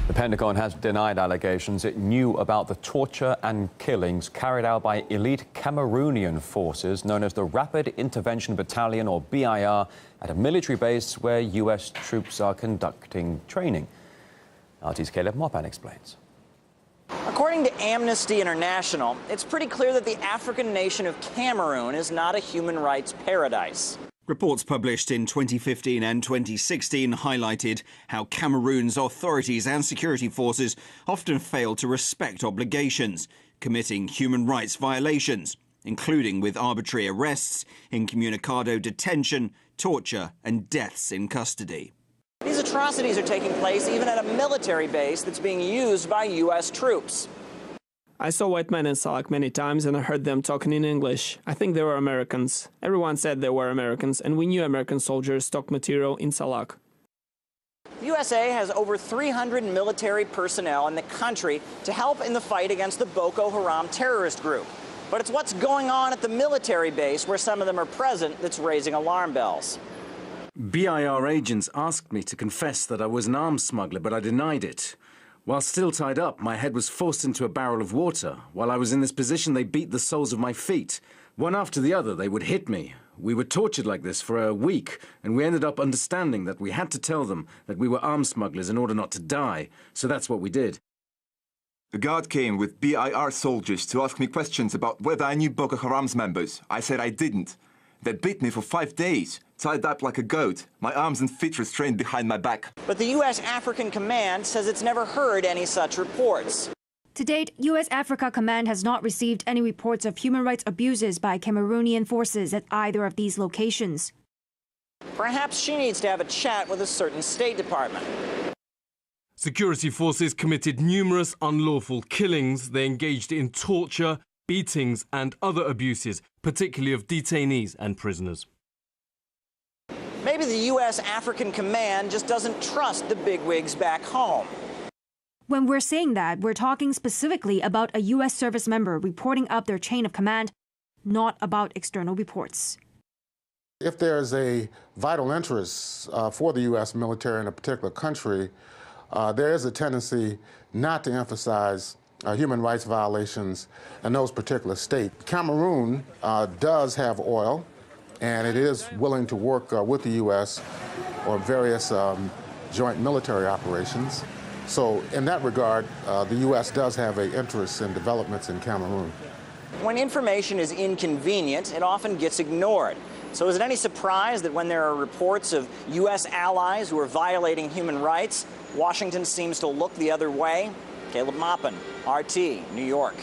The Pentagon has denied allegations it knew about the torture and killings carried out by elite Cameroonian forces known as the Rapid Intervention Battalion, or BIR, at a military base where U.S. troops are conducting training. RT's Caleb Maupin explains. According to Amnesty International, it's pretty clear that the African nation of Cameroon is not a human rights paradise. Reports published in 2015 and 2016 highlighted how Cameroon's authorities and security forces often fail to respect obligations, committing human rights violations, including with arbitrary arrests, incommunicado detention, torture and deaths in custody. These atrocities are taking place even at a military base that's being used by U.S. troops. I saw white men in Salak many times and I heard them talking in English. I think they were Americans. Everyone said they were Americans, and we knew American soldiers stocked material in Salak. The USA has over 300 military personnel in the country to help in the fight against the Boko Haram terrorist group. But it's what's going on at the military base where some of them are present that's raising alarm bells. BIR agents asked me to confess that I was an arms smuggler, but I denied it. While still tied up, my head was forced into a barrel of water. While I was in this position, they beat the soles of my feet. One after the other, they would hit me. We were tortured like this for a week, and we ended up understanding that we had to tell them that we were arms smugglers in order not to die. So that's what we did. The guard came with BIR soldiers to ask me questions about whether I knew Boko Haram's members. I said I didn't. They beat me for 5 days, tied up like a goat, my arms and feet restrained behind my back. But the U.S. African Command says it's never heard any such reports. To date, U.S. Africa Command has not received any reports of human rights abuses by Cameroonian forces at either of these locations. Perhaps she needs to have a chat with a certain State Department. Security forces committed numerous unlawful killings. They engaged in torture, beatings and other abuses, particularly of detainees and prisoners. Maybe the U.S. African Command just doesn't trust the bigwigs back home. When we're saying that, we're talking specifically about a U.S. service member reporting up their chain of command, not about external reports. If there's a vital interest for the U.S. military in a particular country, there is a tendency not to emphasize human rights violations in those particular states. Cameroon does have oil, and it is willing to work with the U.S. on various joint military operations. So in that regard, the U.S. does have an interest in developments in Cameroon. When information is inconvenient, it often gets ignored. So is it any surprise that when there are reports of U.S. allies who are violating human rights, Washington seems to look the other way? Caleb Maupin, RT, New York.